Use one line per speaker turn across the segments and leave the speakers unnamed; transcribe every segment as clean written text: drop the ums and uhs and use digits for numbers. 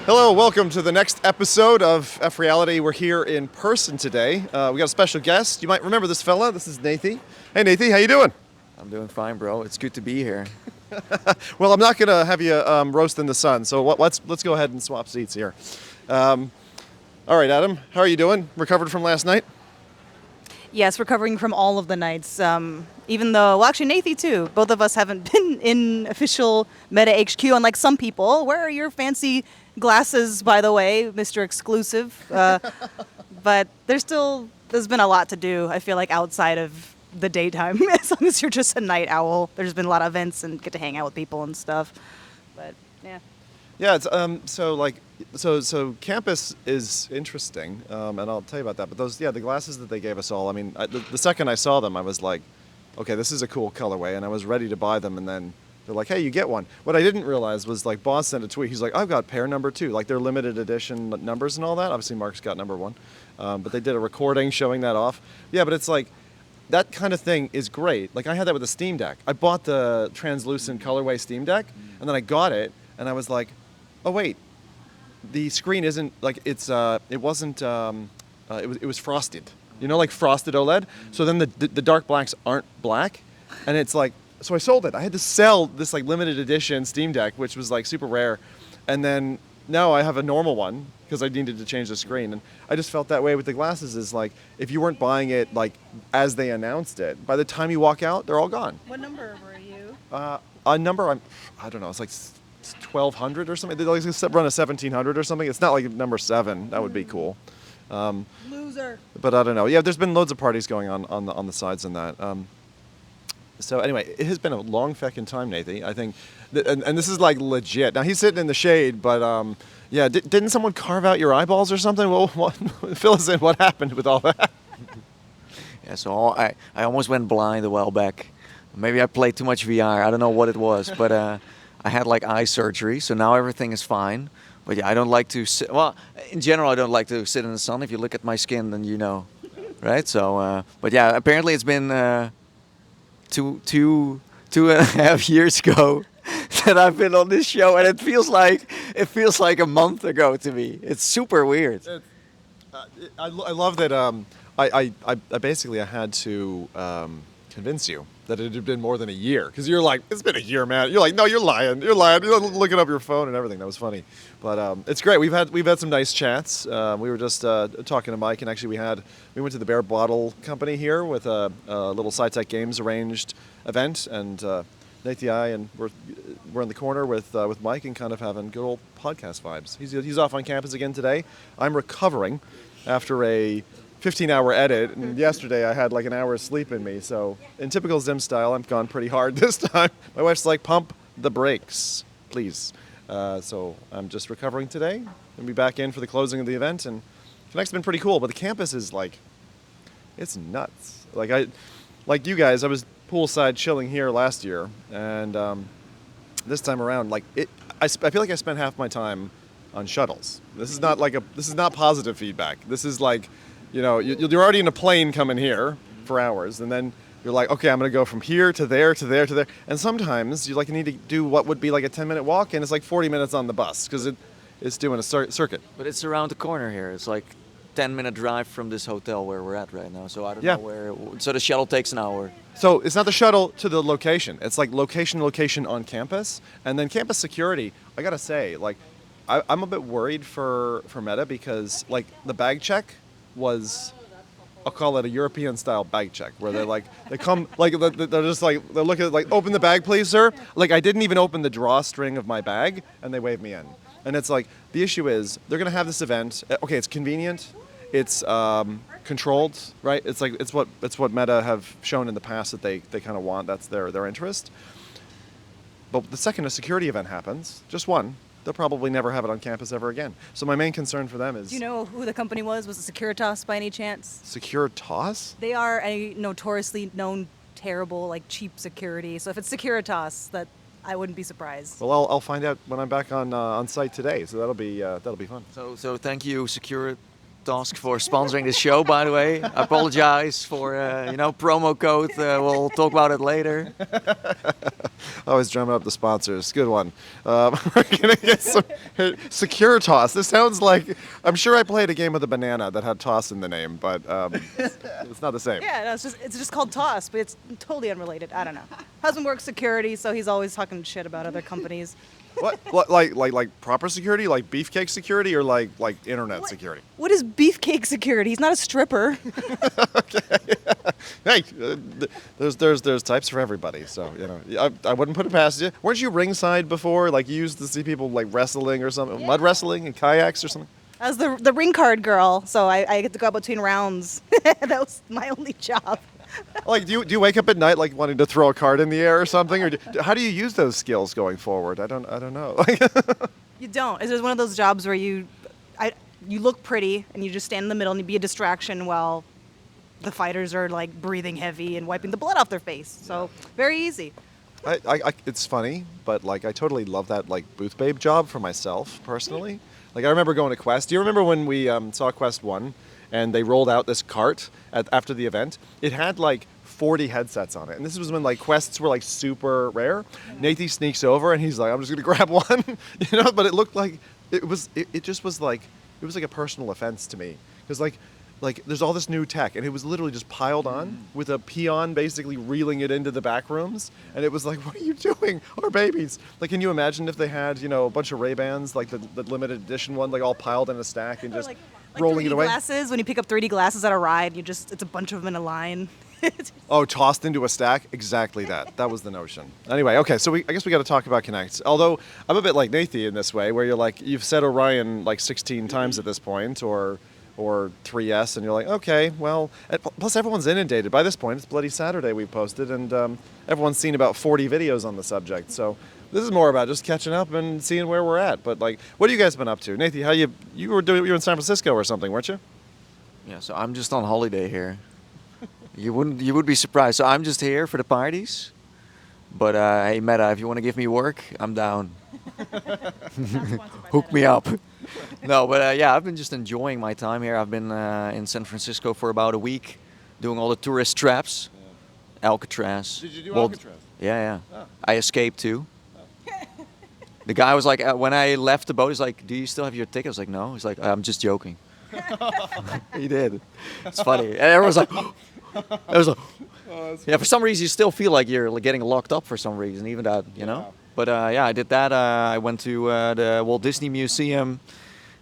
Hello, welcome to the next episode of FReality. We're here in person today. We got a special guest. You might remember this fella. This is Nathie. Hey, Nathie, how you doing?
I'm doing fine, bro. It's good to be here.
Well, I'm not going to have you roast in the sun, so let's go ahead and swap seats here. All right, Adam, how are you doing? Recovered from last night?
Yes, recovering from all of the nights. Even though, well, actually, Nathie too. Both of us haven't been in official Meta HQ, unlike some people. Where are your fancy glasses, by the way, Mr. Exclusive? But there's been a lot to do, I feel like, outside of the daytime. As long as you're just a night owl, there's been a lot of events and get to hang out with people and stuff. But, yeah.
Yeah, it's, so campus is interesting, and I'll tell you about that. But the glasses that they gave us all, I mean, the second I saw them, I was like, okay, this is a cool colorway, and I was ready to buy them, and then they're like, hey, you get one. What I didn't realize was, like, Boss sent a tweet. He's like, I've got pair number 2. Like, they're limited edition numbers and all that. Obviously, Mark's got number 1. But they did a recording showing that off. Yeah, but it's like, that kind of thing is great. Like, I had that with the Steam Deck. I bought the translucent colorway Steam Deck, and then I got it, and I was like, oh, wait. The screen isn't, like, it was frosted. You know, like frosted OLED? So then the dark blacks aren't black, and it's like, so I sold it. I had to sell this like limited edition Steam Deck, which was like super rare, and then now I have a normal one because I needed to change the screen. And I just felt that way with the glasses. Is like if you weren't buying it like as they announced it, by the time you walk out, they're all gone.
What number were you?
A number I don't know. It's like 1,200 or something. They like run a 1,700 or something. It's not like number 7. That would be cool.
Loser.
But I don't know. Yeah, there's been loads of parties going on the sides in that. So anyway, it has been a long feckin' time, Nathie. I think, and this is like legit. Now he's sitting in the shade, but yeah, didn't someone carve out your eyeballs or something? Well, fill us in. What happened with all that?
Yeah, so I almost went blind a while back. Maybe I played too much VR. I don't know what it was, but I had like eye surgery, so now everything is fine. But yeah, I don't like to sit. Well, in general, I don't like to sit in the sun. If you look at my skin, then you know, right? So, but yeah, apparently it's been two and a half years ago that I've been on this show, and it feels like a month ago to me. It's super weird.
I love that. I basically had to convince you that it had been more than a year, because you're like, it's been a year, man. You're like, no, you're lying. You're looking up your phone and everything. That was funny, but it's great. We've had some nice chats. We were just talking to Mike, and actually we went to the Bear Bottle Company here with a little SciTech Games arranged event, and Nathie and we're in the corner with Mike and kind of having good old podcast vibes. He's off on campus again today. I'm recovering after a 15-hour edit, and yesterday I had like an hour's sleep in me, so in typical Zim style, I've gone pretty hard this time. My wife's like, pump the brakes, please. So I'm just recovering today. I'll be back in for the closing of the event, and tonight's been pretty cool, but the campus is like, it's nuts. Like you guys, I was poolside chilling here last year, and this time around, like I feel like I spent half my time on shuttles. This is not positive feedback. This is like, you know, you're already in a plane coming here for hours, and then you're like, okay, I'm going to go from here to there to there to there. And sometimes you need to do what would be like a 10-minute walk, and it's like 40 minutes on the bus because it's doing a circuit.
But it's around the corner here. It's like 10-minute drive from this hotel where we're at right now. So I don't know where. So the shuttle takes an hour.
So it's not the shuttle to the location. It's like location on campus, and then campus security. I gotta say, like, I'm a bit worried for Meta because like the bag check was, I'll call it a European style bag check, where they come like they're just like they're looking like, open the bag please sir. Like I didn't even open the drawstring of my bag and they waved me in. And it's like, the issue is they're gonna have this event. Okay, it's convenient, it's controlled, right? It's like it's what Meta have shown in the past that they kind of want. That's their interest. But the second a security event happens, just one, they'll probably never have it on campus ever again. So my main concern for them is...
Do you know who the company was? Was it Securitas by any chance?
Securitas?
They are a notoriously known terrible, like, cheap security. So if it's Securitas, that I wouldn't be surprised.
Well, I'll find out when I'm back on site today. So that'll be fun.
So thank you, Task for sponsoring the show, by the way. I apologize for, promo code. We'll talk about it later.
Always drumming up the sponsors. Good one. We're gonna get some secure toss. This sounds like I'm sure I played a game with a banana that had toss in the name, but it's not the same.
Yeah, no, it's just called Toss, but it's totally unrelated. I don't know. Husband works security, so he's always talking shit about other companies.
What like proper security, like beefcake security, or like internet security?
What is beefcake security? He's not a stripper.
Hey, there's types for everybody. So I wouldn't put it past you. Weren't you ringside before? Like you used to see people like wrestling or something,
Yeah.
mud wrestling and kayaks or something.
I was the ring card girl, so I get to go between rounds. That was my only job.
Like, do you wake up at night like wanting to throw a card in the air or something, or how do you use those skills going forward? I don't know.
You don't. It's just one of those jobs where you look pretty and you just stand in the middle and you be a distraction while the fighters are like breathing heavy and wiping the blood off their face. So very easy.
It's funny, but like I totally love that like booth babe job for myself personally. Like I remember going to Quest. Do you remember when we saw Quest 1 and they rolled out this cart after the event? It had like 40 headsets on it. And this was when like Quests were like super rare. Nathie sneaks over and he's like, I'm just going to grab one, but it looked like it just was like, it was like a personal offense to me. Because like there's all this new tech and it was literally just piled on with a peon basically reeling it into the back rooms. And it was like, what are you doing? Our babies. Like, can you imagine if they had, a bunch of Ray-Bans, like the limited edition one, like all piled in a stack and just
Like
rolling
3D
it away?
glasses, when you pick up 3D glasses at a ride, it's a bunch of them in a line.
Oh, tossed into a stack? Exactly that. That was the notion. Anyway, okay, so I guess we got to talk about Connect. Although I'm a bit like Nathie in this way, where you're like, you've said Orion like 16 times at this point, or 3S, and you're like, okay, well, plus everyone's inundated. By this point, it's Bloody Saturday we posted, and everyone's seen about 40 videos on the subject. So this is more about just catching up and seeing where we're at. But like, what have you guys been up to? Nathie, you were in San Francisco or something, weren't you?
Yeah, so I'm just on holiday here. You would be surprised. So I'm just here for the parties. But hey, Meta, if you want to give me work, I'm down. Hook me up. No, but yeah, I've been just enjoying my time here. I've been in San Francisco for about a week, doing all the tourist traps. Yeah. Alcatraz.
Did you do Alcatraz?
Yeah.
Oh.
I escaped too. The guy was like, when I left the boat, he's like, do you still have your ticket? I was like, no. He's like, I'm just joking. He did. It's funny. And everyone's like, yeah, for some reason you still feel like you're getting locked up for some reason, even that, know. But yeah, I did that. I went to the Walt Disney Museum.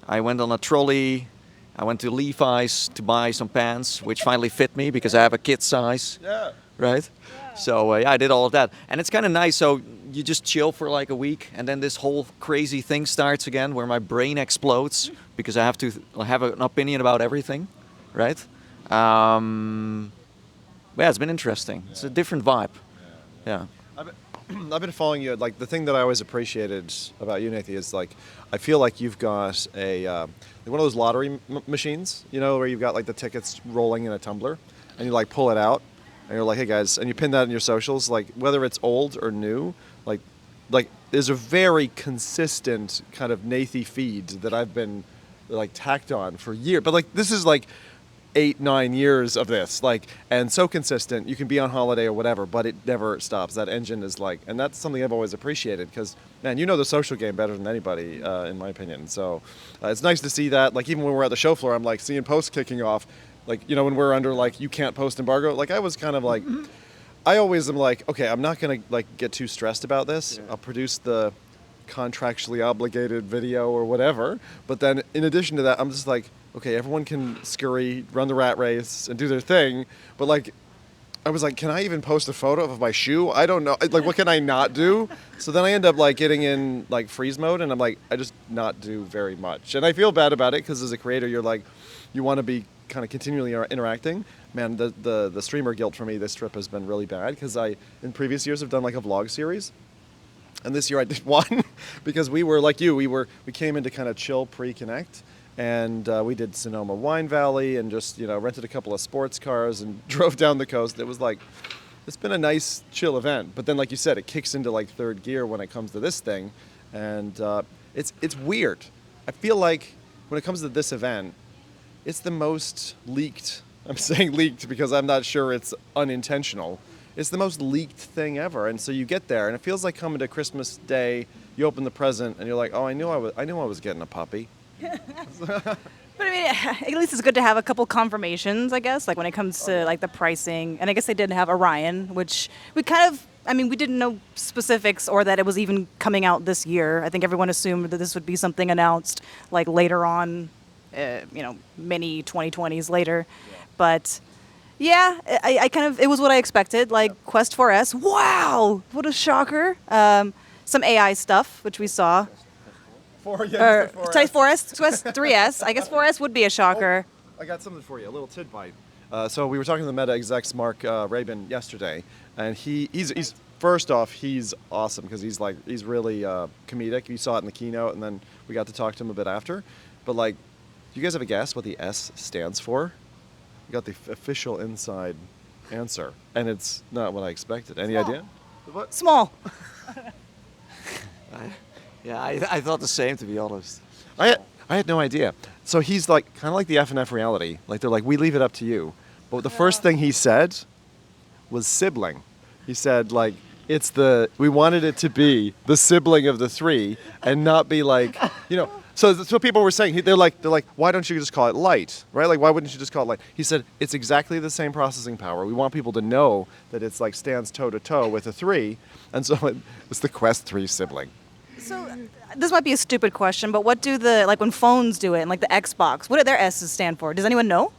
I went on a trolley. I went to Levi's to buy some pants, which finally fit me because I have a kid size.
Yeah.
Right? Yeah. So yeah, I did all of that. And it's kind of nice. So you just chill for like a week, and then this whole crazy thing starts again where my brain explodes because I have to have an opinion about everything. Right? Yeah, it's been interesting. It's a different vibe. Yeah.
I've been following you. Like the thing that I always appreciated about you, Nathie, is like I feel like you've got a like one of those lottery machines, where you've got like the tickets rolling in a tumbler, and you like pull it out, and you're like, hey guys, and you pin that in your socials, like whether it's old or new, like there's a very consistent kind of Nathie feed that I've been like tacked on for years. But like this is like 8-9 years of this, like, and so consistent. You can be on holiday or whatever, but it never stops. That engine is like, and that's something I've always appreciated because, man, you know the social game better than anybody, in my opinion. So it's nice to see that. Like even when we're at the show floor, I'm like seeing posts kicking off, like when we're under like you can't post embargo. Like I was kind of like, I always am like, okay, I'm not gonna like get too stressed about this. Yeah. I'll produce the contractually obligated video or whatever. But then in addition to that, I'm just like, okay, everyone can scurry, run the rat race, and do their thing. But like, I was like, can I even post a photo of my shoe? I don't know. Like, what can I not do? So then I end up like getting in like freeze mode, and I'm like, I just not do very much. And I feel bad about it because as a creator, you're like, you want to be kind of continually interacting. Man, the streamer guilt for me this trip has been really bad because I, in previous years, have done like a vlog series. And this year I did one because we were like you, we came in to kind of chill pre-connect. And we did Sonoma Wine Valley and just, rented a couple of sports cars and drove down the coast. It was like, it's been a nice, chill event. But then, like you said, it kicks into like third gear when it comes to this thing. And it's weird. I feel like when it comes to this event, it's the most leaked. I'm saying leaked because I'm not sure it's unintentional. It's the most leaked thing ever, and so you get there, and it feels like coming to Christmas Day. You open the present, and you're like, "Oh, I knew I was getting a puppy."
But I mean, at least it's good to have a couple confirmations, I guess, like when it comes to like the pricing. And I guess they did have Orion, which we kind of, I mean, we didn't know specifics or that it was even coming out this year. I think everyone assumed that this would be something announced like later on, many 2020s later. Yeah. But yeah, I kind of, it was what I expected, like Quest 4S. Wow, what a shocker. Some AI stuff, which we saw.
4S.
Quest 3S. I guess 4S would be a shocker.
Oh, I got something for you, a little tidbite. So we were talking to the Meta execs, Mark Rabin, yesterday, and he's first off, he's awesome because he's really comedic. You saw it in the keynote, and then we got to talk to him a bit after. But like, do you guys have a guess what the S stands for? You got the official inside answer, and it's not what I expected. Any idea? What?
Small.
I thought the same, to be honest.
I had no idea. So he's like kind of like the FReality. Like they're like, we leave it up to you. But the first thing he said was sibling. He said like we wanted it to be the sibling of the 3 and not be like, So that's what people were saying. They're like, why don't you just call it light, right? Like, why wouldn't you just call it light? He said it's exactly the same processing power. We want people to know that it's like stands toe to toe with a 3, and so it's the Quest 3 sibling.
So this might be a stupid question, but what do when phones do it and like the Xbox, what do their S's stand for? Does anyone know?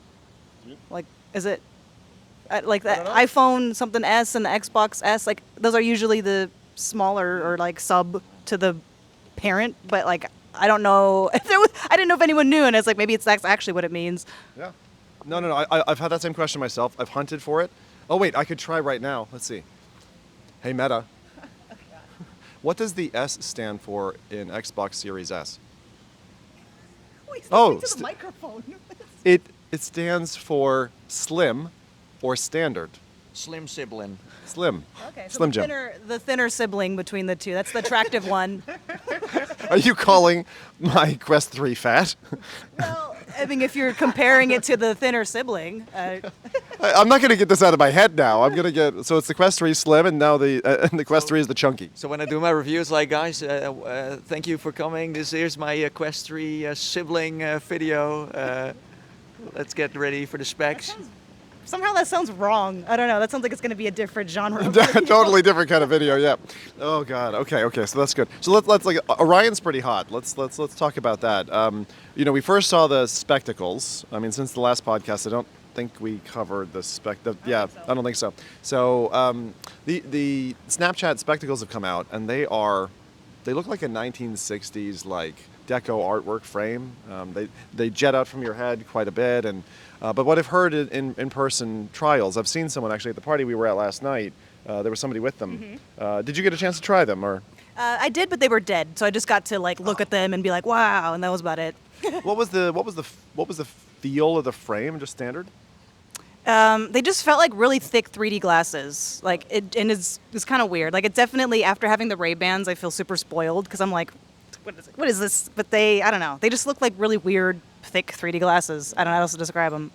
Like, is it like the iPhone something S and the Xbox S? Like those are usually the smaller or like sub to the parent, but like I don't know. I didn't know if anyone knew, and it's like maybe that's actually what it means.
Yeah. No. I've had that same question myself. I've hunted for it. Oh wait, I could try right now. Let's see. Hey Meta. What does the S stand for in Xbox Series S?
Wait,
to
the microphone.
It stands for slim or standard.
Slim sibling.
Slim.
Okay, so
Slim Jim.
the thinner sibling between the two. That's the attractive one.
Are you calling my Quest 3 fat?
Well, I mean, if you're comparing it to the thinner sibling.
I'm not going to get this out of my head now. I'm going to get, so it's the Quest 3 slim, and now the Quest 3 is the chunky.
So when I do my reviews, like, guys, thank you for coming. Here's my Quest 3 sibling video. Let's get ready for the specs.
Somehow that sounds wrong. I don't know. That sounds like it's going to be a different genre.
Totally different kind of video, yeah. Oh God. Okay. So that's good. So let's like Orion's pretty hot. Let's talk about that. We first saw the spectacles. I mean, since the last podcast, I don't think we covered the I don't think so. So the Snapchat spectacles have come out, and they look like a 1960s like deco artwork frame. They jet out from your head quite a bit, and but what I've heard in person trials, I've seen someone actually at the party we were at last night. There was somebody with them. Mm-hmm. Did you get a chance to try them, or?
I did, but they were dead, so I just got to like look at them and be like, wow, and that was about it.
What was the feel of the frame? Just standard?
They just felt like really thick 3D glasses. Like it's kind of weird. Like it definitely, after having the Ray-Bans, I feel super spoiled because I'm like, what is this? But I don't know. They just look like really weird, thick 3D glasses. I don't know how else to describe them.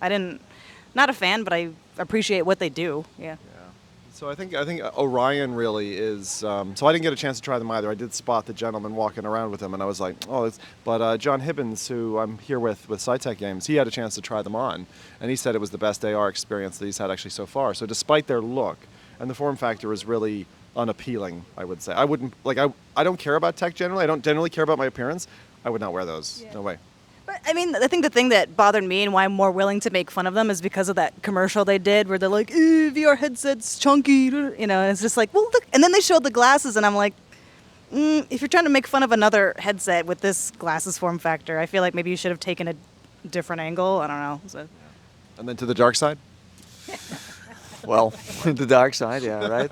Not a fan, but I appreciate what they do. Yeah.
So I think Orion really is. So I didn't get a chance to try them either. I did spot the gentleman walking around with them, and I was like, oh, but John Hibbins, who I'm here with SciTech Games, he had a chance to try them on, and he said it was the best AR experience that he's had actually so far. So despite their look, and the form factor is really unappealing, I would say. I wouldn't I don't care about tech generally. I don't generally care about my appearance. I would not wear those. Yeah. No way.
But I mean, I think the thing that bothered me and why I'm more willing to make fun of them is because of that commercial they did where they're like, VR headsets chunky, and it's just like, well, look. And then they showed the glasses, and I'm like, if you're trying to make fun of another headset with this glasses form factor, I feel like maybe you should have taken a different angle. I don't know. So.
And then to the dark side?
Well, the dark side, yeah, right.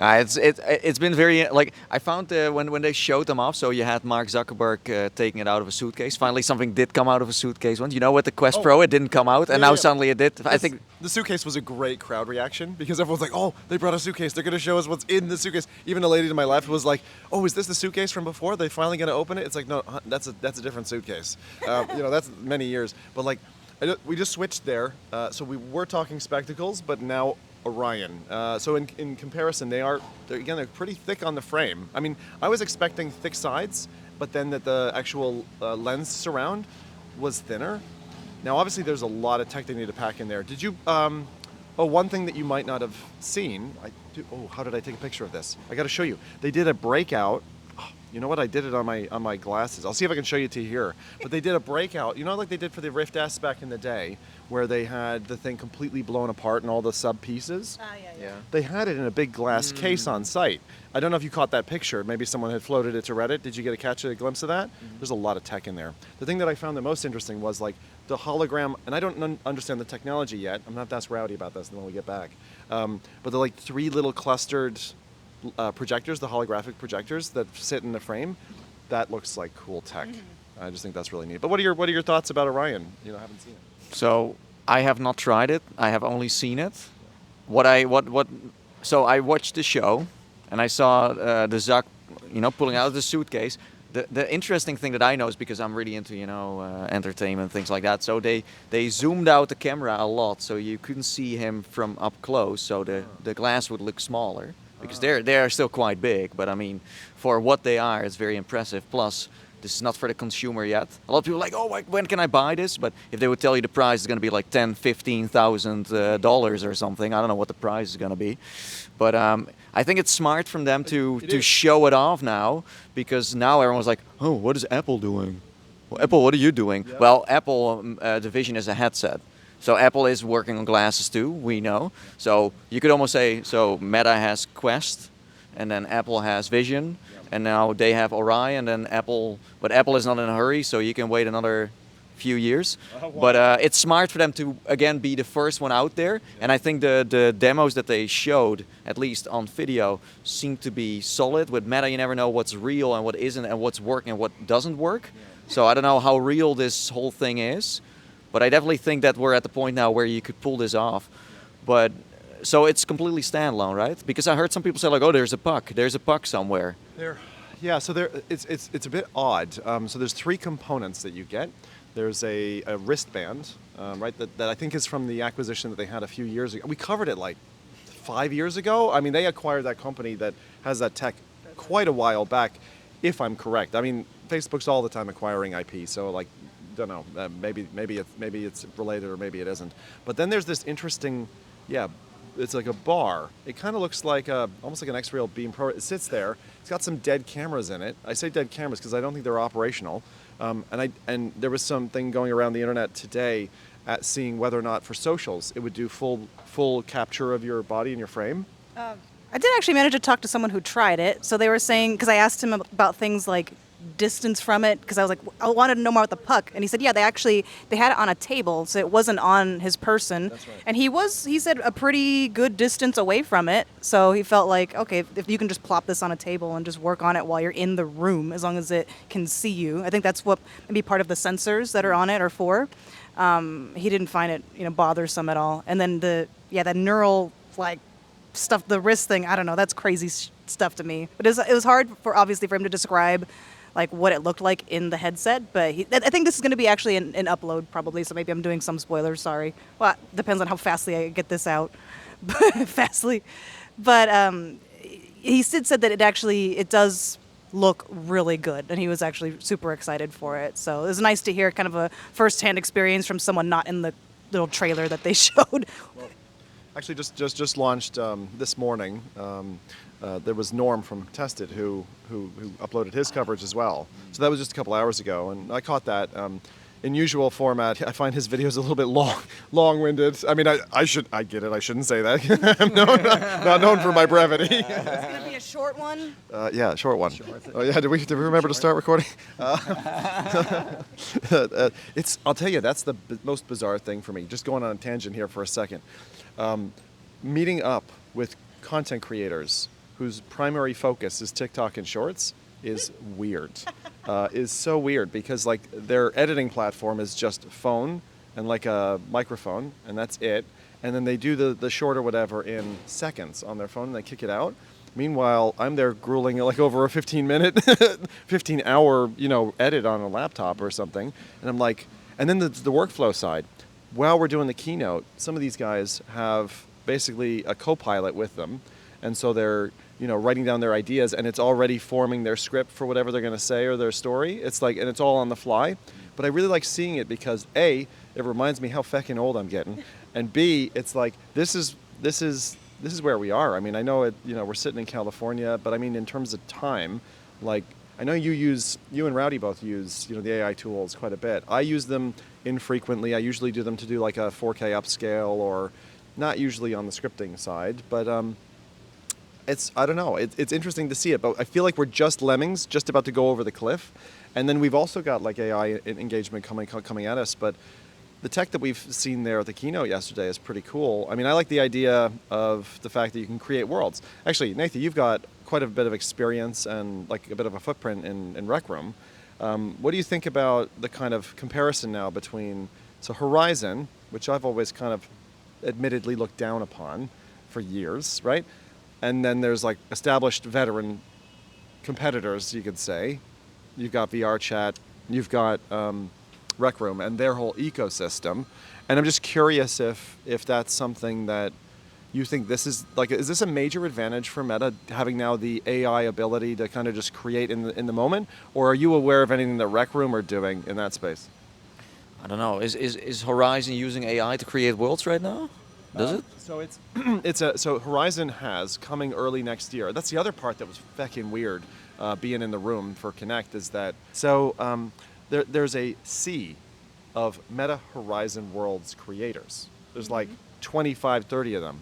It's been very like I found when they showed them off. So you had Mark Zuckerberg taking it out of a suitcase. Finally, something did come out of a suitcase once. You know, with the Quest Pro, it didn't come out, and now suddenly it did. I think
the suitcase was a great crowd reaction because everyone's like, "Oh, they brought a suitcase. They're going to show us what's in the suitcase." Even a lady to my left was like, "Oh, is this the suitcase from before? They finally going to open it?" It's like, no, that's a different suitcase. That's many years, but like. We just switched there. So we were talking spectacles, but now Orion. So in comparison, they're pretty thick on the frame. I mean, I was expecting thick sides, but then that the actual lens surround was thinner. Now, obviously, there's a lot of tech they need to pack in there. Did you? One thing that you might not have seen. How did I take a picture of this? I got to show you. They did a breakout. You know what? I did it on my glasses. I'll see if I can show you to here. But they did a breakout. You know, like they did for the Rift S back in the day, where they had the thing completely blown apart and all the sub pieces.
Yeah.
They had it in a big glass case on site. I don't know if you caught that picture. Maybe someone had floated it to Reddit. Did you catch a glimpse of that? There's a lot of tech in there. The thing that I found the most interesting was like the hologram, and I don't understand the technology yet. I'm gonna have to ask Rowdy about this when we get back. But the like 3 little clustered projectors, the holographic projectors that sit in the frame, that looks like cool tech. I just think that's really neat. But what are your thoughts about Orion? You know, I haven't seen it.
So I have not tried it. I have only seen it. So I watched the show, and I saw the Zuck, pulling out the suitcase. The interesting thing that I know is because I'm really into entertainment, things like that. So they zoomed out the camera a lot, so you couldn't see him from up close. So the glass would look smaller. Because they're still quite big, but I mean, for what they are, it's very impressive. Plus, this is not for the consumer yet. A lot of people are like, oh, when can I buy this? But if they would tell you the price is going to be like $10,000-$15,000 or something, I don't know what the price is going to be. But I think it's smart from them to show it off now, because now everyone's like, oh, what is Apple doing? Well, Apple, what are you doing? Yeah. Well, Apple, the Vision is a headset. So Apple is working on glasses too, we know. So you could almost say, so Meta has Quest, and then Apple has Vision, and now they have Orion, and but Apple is not in a hurry, so you can wait another few years. But it's smart for them to, again, be the first one out there. And I think the demos that they showed, at least on video, seem to be solid. With Meta, you never know what's real and what isn't, and what's working and what doesn't work. So I don't know how real this whole thing is. But I definitely think that we're at the point now where you could pull this off. But so it's completely standalone, right? Because I heard some people say like, "Oh, there's a puck somewhere."
It's a bit odd. So there's 3 components that you get. There's a wristband, right? That I think is from the acquisition that they had a few years ago. We covered it like 5 years ago. I mean, they acquired that company that has that tech quite a while back, if I'm correct. I mean, Facebook's all the time acquiring IP, so like. Don't know. Maybe it's related or maybe it isn't. But then there's this interesting, it's like a bar. It kind of looks like almost like an X-Real Beam Pro. It sits there. It's got some dead cameras in it. I say dead cameras because I don't think they're operational. And there was something going around the internet today at seeing whether or not for socials it would do full capture of your body and your frame.
I did actually manage to talk to someone who tried it. So they were saying, because I asked him about things like distance from it, because I was like, I wanted to know more about the puck, and he said, they had it on a table, so it wasn't on his person.
That's right.
And he said a pretty good distance away from it, so he felt like, okay, if you can just plop this on a table and just work on it while you're in the room, as long as it can see you. I think that's what maybe part of the sensors that are on it are for. He didn't find it bothersome at all. And then that neural stuff, the wrist thing, I don't know, that's crazy stuff to me. But it was hard for him to describe like what it looked like in the headset, but I think this is going to be actually an upload probably, so maybe I'm doing some spoilers, sorry. Well, depends on how fastly I get this out. Fastly. But he said that it does look really good, and he was actually super excited for it. So it was nice to hear kind of a first-hand experience from someone not in the little trailer that they showed.
Well, actually, just launched this morning. There was Norm from Tested who uploaded his coverage as well. So that was just a couple hours ago, and I caught that. In usual format, I find his videos a little bit long-winded. I mean, I get it. I shouldn't say that. I'm not known for my brevity.
It's gonna be a short one.
Yeah, short one. Oh yeah, did we remember to start recording? I'll tell you, that's the most bizarre thing for me. Just going on a tangent here for a second. Meeting up with content creators whose primary focus is TikTok and Shorts is weird. Is so weird because like their editing platform is just phone and like a microphone, and that's it. And then they do the short or whatever in seconds on their phone, and they kick it out. Meanwhile, I'm there grueling like over a 15-hour edit on a laptop or something, and I'm like, and then the workflow side. while we're doing the keynote, some of these guys have basically a co-pilot with them, and so they're writing down their ideas, and it's already forming their script for whatever they're going to say or their story. It's like, and it's all on the fly. But I really like seeing it because A, it reminds me how feckin' old I'm getting, and B, it's like this is where we are. I mean, I know we're sitting in California, but I mean in terms of time, like I know you and Rowdy both use the AI tools quite a bit. I use them infrequently. I usually do them to do like a 4K upscale, or not usually on the scripting side, but I don't know. It's interesting to see it, but I feel like we're just lemmings, just about to go over the cliff, and then we've also got like AI engagement coming at us. But the tech that we've seen there at the keynote yesterday is pretty cool. I mean, I like the idea of the fact that you can create worlds. Actually, Nathie, you've got quite a bit of experience and like a bit of a footprint in Rec Room. What do you think about the kind of comparison now between Horizon, which I've always kind of admittedly looked down upon for years, right? And then there's like established veteran competitors, you could say. You've got VR Chat, you've got Rec Room and their whole ecosystem. And I'm just curious if that's something that you think this is this a major advantage for Meta, having now the AI ability to kind of just create in the moment? Or are you aware of anything that Rec Room are doing in that space?
I don't know. Is Horizon using AI to create worlds right now? Does it?
So so Horizon has coming early next year. That's the other part that was feckin' weird, being in the room for Connect, is that there's a sea of Meta Horizon Worlds creators. There's like 25, 30 of them.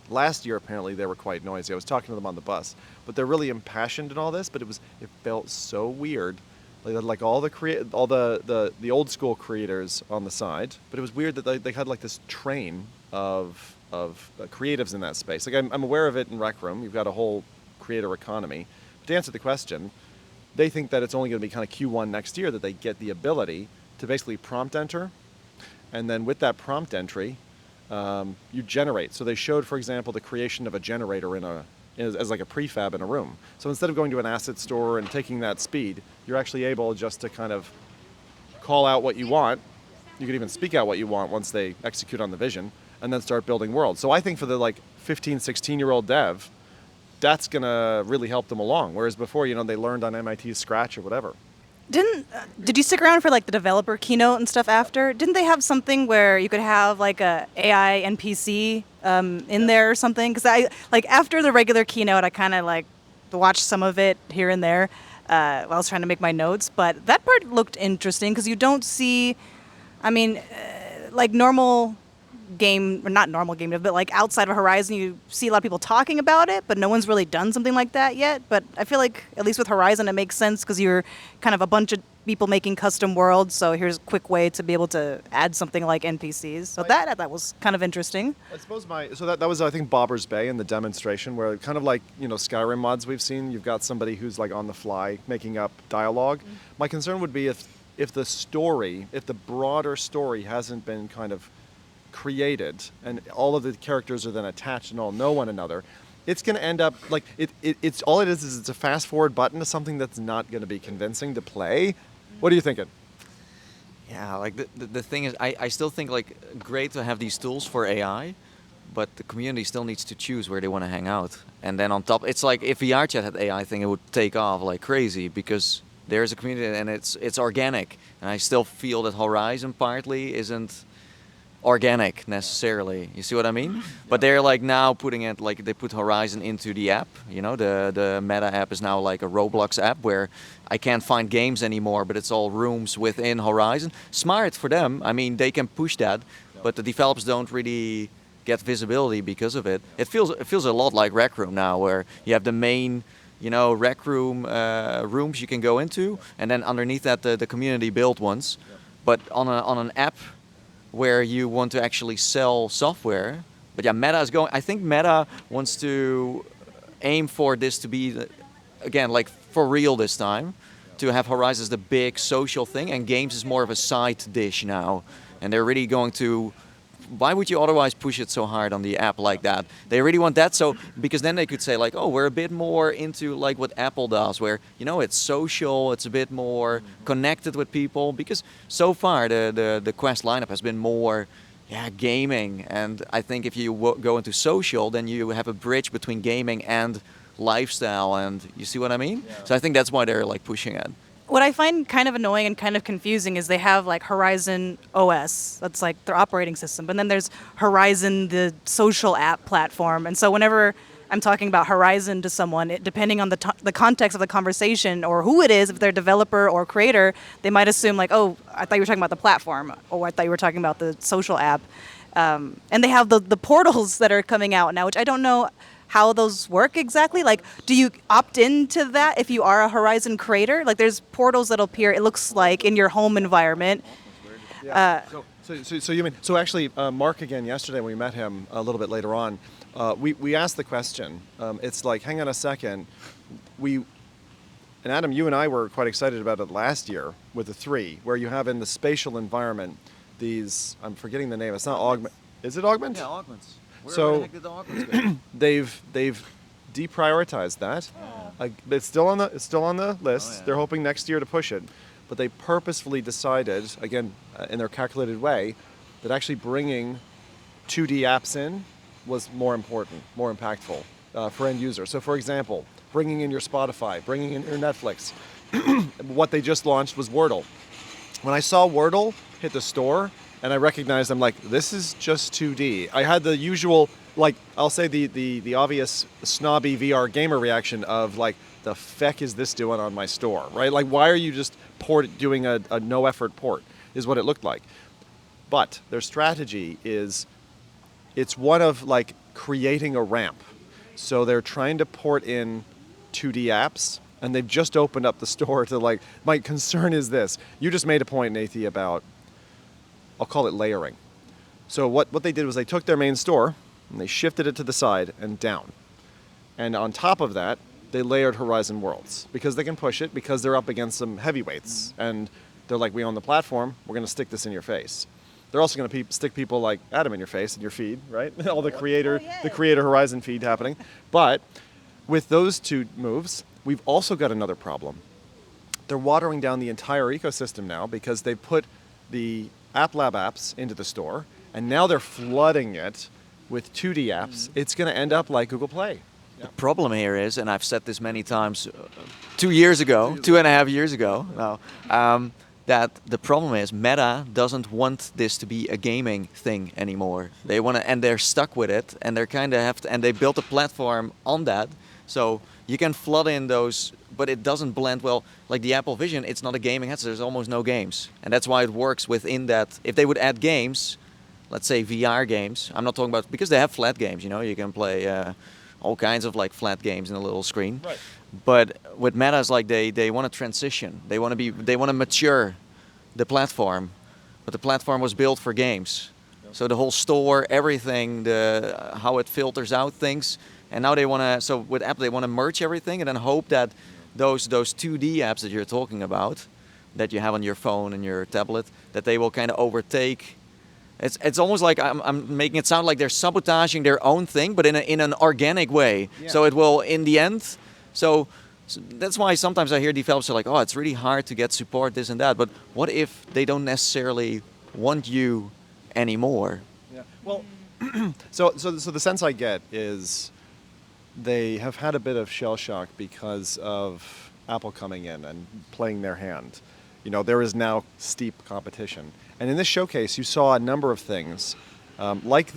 Last year, apparently, they were quite noisy. I was talking to them on the bus, but they're really impassioned in all this. But it felt so weird, like all the old school creators on the side. But it was weird that they had like this train of creatives in that space. Like I'm aware of it in Rec Room. You've got a whole creator economy. But to answer the question, they think that it's only going to be kind of Q1 next year that they get the ability to basically prompt enter, and then with that prompt entry, you generate. So they showed, for example, the creation of a generator as like a prefab in a room. So instead of going to an asset store and taking that speed, you're actually able just to kind of call out what you want. You could even speak out what you want once they execute on the vision, and then start building worlds. So I think for the like 15, 16-year-old dev, that's going to really help them along. Whereas before, they learned on MIT's Scratch or whatever.
Did you stick around for like the developer keynote and stuff after? Didn't they have something where you could have like a AI NPC in there or something? Because after the regular keynote, I kind of like watched some of it here and there while I was trying to make my notes. But that part looked interesting because you don't see, like normal game, or not normal game, but like outside of Horizon, you see a lot of people talking about it, but no one's really done something like that yet. But I feel like at least with Horizon, it makes sense because you're kind of a bunch of people making custom worlds. So here's a quick way to be able to add something like NPCs. So that was kind of interesting.
I suppose that was, I think, Bobber's Bay in the demonstration, where kind of like Skyrim mods we've seen, you've got somebody who's like on the fly making up dialogue. Mm-hmm. My concern would be if the broader story hasn't been kind of created and all of the characters are then attached and all know one another, it's going to end up like it's all it is it's a fast forward button to something that's not going to be convincing to play. What are you thinking?
Yeah, like the thing is, I still think like great to have these tools for AI, but the community still needs to choose where they want to hang out. And then on top, it's like if VR Chat had AI thing, it would take off like crazy because there's a community and it's organic. And I still feel that Horizon partly isn't organic necessarily. You see what I mean? But they're like now putting it, like they put Horizon into the app. The Meta app is now like a Roblox app where I can't find games anymore, but it's all rooms within Horizon. Smart for them. They can push that, but the developers don't really get visibility because of it. It feels a lot like Rec Room now, where you have the main Rec Room rooms you can go into, and then underneath that the community built ones. But on an app where you want to actually sell software. But yeah, Meta is going, I think Meta wants to aim for this to be, again, like for real this time, to have Horizon as the big social thing, and games is more of a side dish now. And they're really going to why would you otherwise push it so hard on the app like that? They really want that, so because then they could say like, oh, we're a bit more into like what Apple does, where it's social, it's a bit more connected with people. Because so far the Quest lineup has been more gaming, and I think if you go into social, then you have a bridge between gaming and lifestyle, and you see what I mean?
Yeah.
So I think that's why they're like pushing it.
What I find kind of annoying and kind of confusing is they have like Horizon OS, that's like their operating system, but then there's Horizon, the social app platform. And so whenever I'm talking about Horizon to someone, depending on the context of the conversation or who it is, if they're a developer or creator, they might assume like, oh, I thought you were talking about the platform, or I thought you were talking about the social app. And they have the portals that are coming out now, which I don't know how those work exactly. Like, do you opt into that if you are a Horizon creator? Like, there's portals that'll appear, it looks like, in your home environment.
So you mean, so actually, Mark again yesterday when we met him a little bit later on, we asked the question. It's like, hang on a second, and Adam, you and I were quite excited about it last year with the 3, where you have in the spatial environment these, I'm forgetting the name. It's not Augment. Is it Augment?
Yeah, augments. Where
So-
the heck did the augments go?
They've deprioritized that. It's still on the list.
Oh, yeah.
They're hoping next year to push it, but they purposefully decided, again, in their calculated way, that actually bringing 2D apps in was more important, more impactful for end users. So, for example, bringing in your Spotify, bringing in your Netflix. What they just launched was Wordle. When I saw Wordle hit the store, and I recognized, I'm like, this is just 2D. I had the usual, like, I'll say the obvious snobby VR gamer reaction of like, the feck is this doing on my store, right? Like, why are you just doing a no effort port, is what it looked like. But their strategy is, it's one of like creating a ramp. So they're trying to port in 2D apps, and they've just opened up the store to like, my concern is this. You just made a point, Nathie, about, I'll call it layering. So what they did was they took their main store and they shifted it to the side and down. And on top of that, they layered Horizon Worlds because they can push it, because they're up against some heavyweights. And they're like, we own the platform, we're going to stick this in your face. They're also going to stick people like Adam in your face, in your feed, right? All the creator Horizon feed happening. But with those 2 moves, we've also got another problem. They're watering down the entire ecosystem now because they put the App Lab apps into the store, and now they're flooding it with 2D apps. It's going to end up like Google Play.
The problem here is, and I've said this many times, 2 years ago, 2.5 years ago now, that the problem is Meta doesn't want this to be a gaming thing anymore. They want to, and they're stuck with it, and they're kind of and they built a platform on that, so you can flood in those, but it doesn't blend well. Like the Apple Vision, it's not a gaming headset. There's almost no games, and that's why it works within that. If they would add games, let's say VR games, I'm not talking about, because they have flat games. You can play all kinds of like flat games in a little screen.
Right.
But with Meta is like they want to transition. They want to mature the platform, but the platform was built for games. Yep. So the whole store, everything, how it filters out things, and now they want to. So with Apple, they want to merge everything and then hope that those 2D apps that you're talking about, that you have on your phone and your tablet, that they will kind of overtake. It's almost like I'm making it sound like they're sabotaging their own thing, but in an organic way. Yeah. So it will, in the end. So that's why sometimes I hear developers are like, oh, it's really hard to get support, this and that. But what if they don't necessarily want you anymore?
Yeah. Well, so the sense I get is they have had a bit of shell shock because of Apple coming in and playing their hand. There is now steep competition. And in this showcase, you saw a number of things, like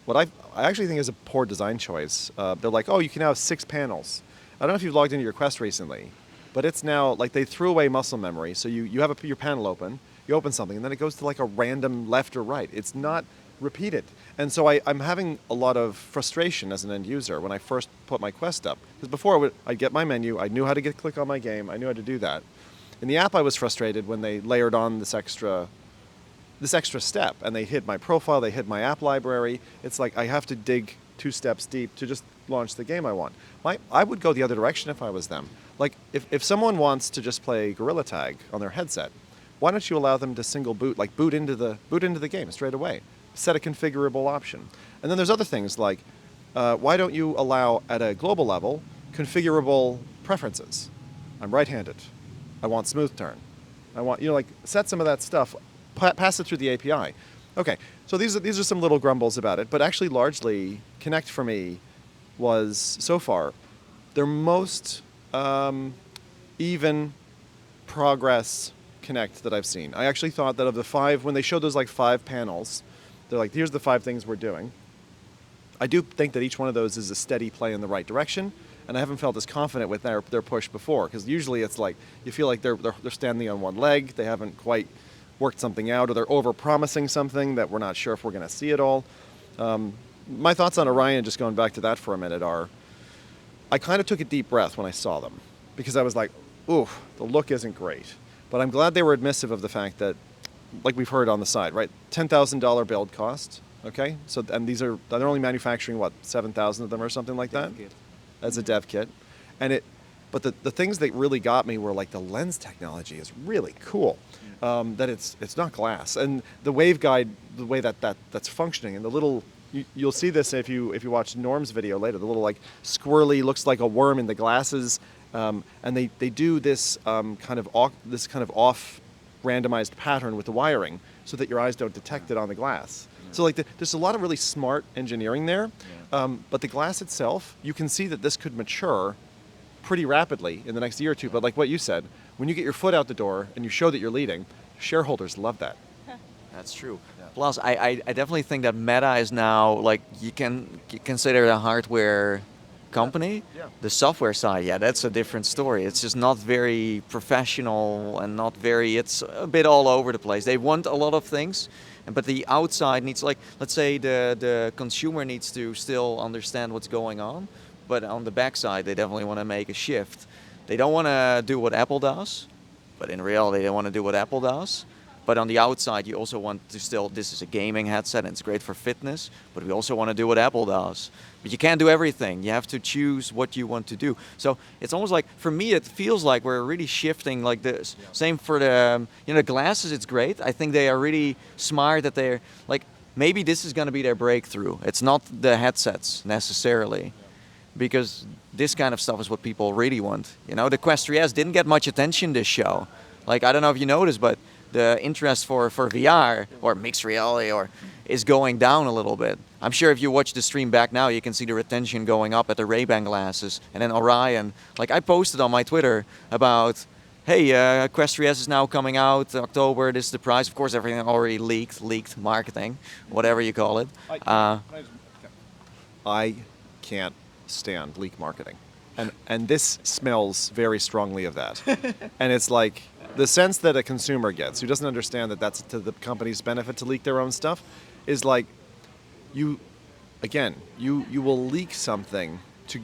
what I actually think is a poor design choice. They're like, oh, you can have 6 panels. I don't know if you've logged into your Quest recently, but it's now, like, they threw away muscle memory. So you have your panel open, you open something, and then it goes to like a random left or right. It's not repeated. And so I'm having a lot of frustration as an end user when I first put my Quest up. Because before I'd get my menu, I knew how to click on my game, I knew how to do that. In the app, I was frustrated when they layered on this extra step, and they hid my profile, they hid my app library. It's like I have to dig 2 steps deep to just launch the game I want. I would go the other direction if I was them. Like, if someone wants to just play Gorilla Tag on their headset, why don't you allow them to single boot, like boot into the game straight away? set a configurable option. And then there's other things like, why don't you allow at a global level configurable preferences? I'm right-handed. I want smooth turn. I want, like, set some of that stuff, pass it through the API. Okay, so these are some little grumbles about it, but actually largely Connect for me was, so far, their most even progress Connect that I've seen. I actually thought that of the 5, when they showed those like 5 panels, they're like, here's the 5 things we're doing. I do think that each one of those is a steady play in the right direction, and I haven't felt as confident with their push before, because usually it's like, you feel like they're standing on one leg, they haven't quite worked something out, or they're over-promising something that we're not sure if we're going to see it all. My thoughts on Orion, just going back to that for a minute, are I kind of took a deep breath when I saw them, because I was like, ooh, the look isn't great. But I'm glad they were admissive of the fact that, like we've heard on the side, right, $10,000 build cost, okay? So, and they're only manufacturing, 7,000 of them or something like that? As a dev kit. But the things that really got me were like the lens technology is really cool. That it's not glass, and the waveguide, the way that's functioning, and the little you'll see this if you watch Norm's video later. The little like squirrely looks like a worm in the glasses, and they do this kind of off randomized pattern with the wiring so that your eyes don't detect it on the glass. So like there's a lot of really smart engineering there, but the glass itself, you can see that this could mature pretty rapidly in the next year or two. But like what you said, when you get your foot out the door and you show that you're leading, shareholders love that.
That's true. Yeah. Plus, I definitely think that Meta is now, like, you can consider it a hardware company.
Yeah.
The software side, that's a different story. It's just not very professional and it's a bit all over the place. They want a lot of things, but the outside needs, like, let's say the consumer needs to still understand what's going on, but on the backside, they definitely want to make a shift. They don't want to do what Apple does, but in reality, they want to do what Apple does. But on the outside, you also want to still, this is a gaming headset and it's great for fitness, but we also want to do what Apple does. But you can't do everything. You have to choose what you want to do. So it's almost like, for me, it feels like we're really shifting like this. Yeah. Same for the glasses, it's great. I think they are really smart that they're, like, maybe this is going to be their breakthrough. It's not the headsets necessarily, because this kind of stuff is what people really want. The Quest 3S didn't get much attention this show. Like, I don't know if you noticed, but the interest for VR or mixed reality is going down a little bit. I'm sure if you watch the stream back now, you can see the retention going up at the Ray-Ban glasses. And then Orion, like I posted on my Twitter about, hey, Quest 3S is now coming out, October, this is the price. Of course, everything already leaked marketing, whatever you call it.
I can't stand leak marketing. And this smells very strongly of that. And it's like, the sense that a consumer gets who doesn't understand that that's to the company's benefit to leak their own stuff is like, you will leak something to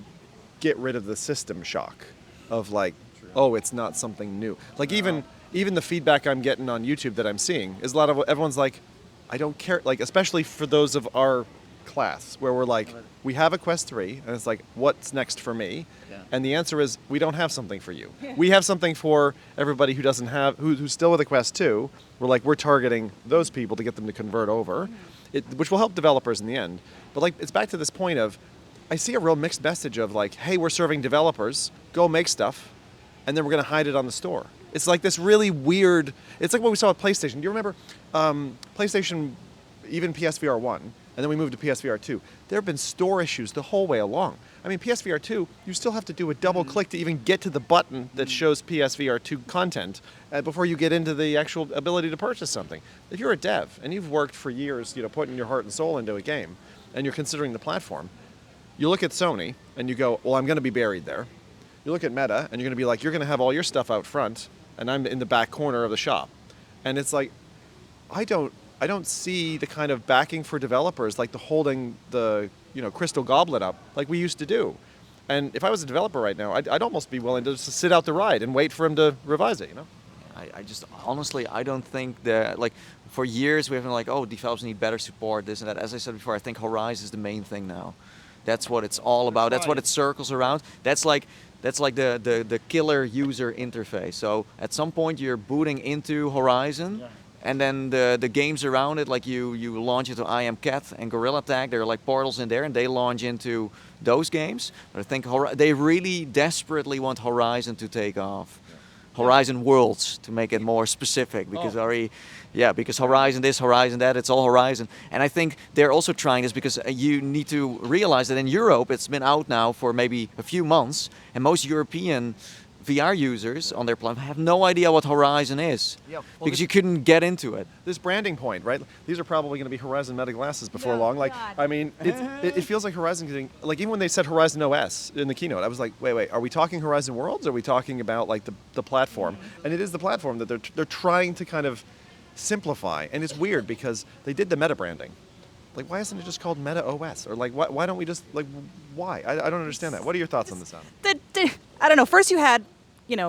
get rid of the system shock of like, oh, it's not something new. Like even the feedback I'm getting on YouTube that I'm seeing is everyone's like, I don't care, like especially for those of our class where we're like, we have a Quest 3 and it's like, what's next for me? Yeah. And the answer is, we don't have something for you. Yeah. We have something for everybody who doesn't have, who's still with a Quest 2. We're targeting those people to get them to convert over, which will help developers in the end. But like, it's back to this point of, I see a real mixed message of like, hey, we're serving developers, go make stuff, and then we're going to hide it on the store. It's like this really weird, it's like what we saw with PlayStation. Do you remember PlayStation, even PSVR 1, and then we moved to PSVR 2. There have been store issues the whole way along. I mean, PSVR 2, you still have to do a double click to even get to the button that shows PSVR 2 content before you get into the actual ability to purchase something. If you're a dev and you've worked for years, putting your heart and soul into a game, and you're considering the platform, you look at Sony and you go, well, I'm going to be buried there. You look at Meta and you're going to be like, you're going to have all your stuff out front, and I'm in the back corner of the shop. And it's like, I don't see the kind of backing for developers, like the holding the crystal goblet up like we used to do. And if I was a developer right now, I'd almost be willing to just sit out the ride and wait for him to revise it.
I just honestly, I don't think that, like, for years we have been like, oh, developers need better support, this and that. As I said before, I think Horizon is the main thing now. That's what it's all about. That's what it circles around. That's like the killer user interface. So at some point you're booting into Horizon, And then the games around it, like you launch into I Am Cat and Gorilla Tag, there are like portals in there, and they launch into those games. But I think they really desperately want Horizon to take off. Horizon Worlds, to make it more specific, because because Horizon this, Horizon that, it's all Horizon. And I think they're also trying this because you need to realize that in Europe it's been out now for maybe a few months, and most European VR users on their platform have no idea what Horizon is, because you couldn't get into it.
This branding point, right? These are probably going to be Horizon Meta glasses before
Oh,
long. Like,
God.
I mean, it feels like Horizon getting, like, even when they said Horizon OS in the keynote, I was like, wait, are we talking Horizon Worlds? Or are we talking about like the platform? And it is the platform that they're trying to kind of simplify. And it's weird because they did the meta branding. Like, why isn't it just called Meta OS? Or like, why don't we just, like, why? I don't understand that. What are your thoughts on this, Adam?
I don't know. First you had,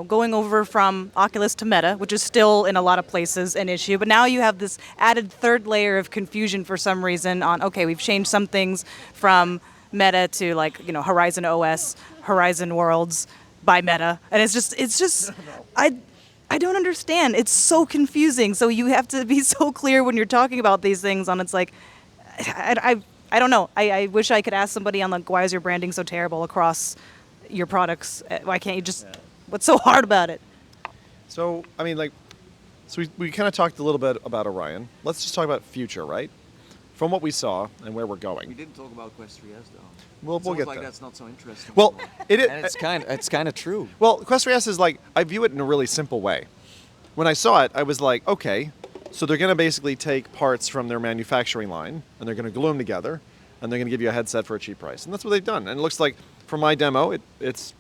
going over from Oculus to Meta, which is still in a lot of places an issue. But now you have this added third layer of confusion for some reason on, okay, we've changed some things from Meta to like, Horizon OS, Horizon Worlds by Meta. And it's just, I don't understand. It's so confusing. So you have to be so clear when you're talking about these things on, it's like, I don't know. I wish I could ask somebody on like, why is your branding so terrible across your products? Why can't you just... What's so hard about it?
So, I mean, like, we kind of talked a little bit about Orion. Let's just talk about future, right? From what we saw and where we're going.
We didn't talk about Quest 3S though.
We'll get
like
there.
That's not so interesting.
Well,
anymore.
it is.
And it's kind of true.
Well, Quest 3S is like, I view it in a really simple way. When I saw it, I was like, okay, so they're going to basically take parts from their manufacturing line and they're going to glue them together and they're going to give you a headset for a cheap price. And that's what they've done. And it looks like, from my demo, it's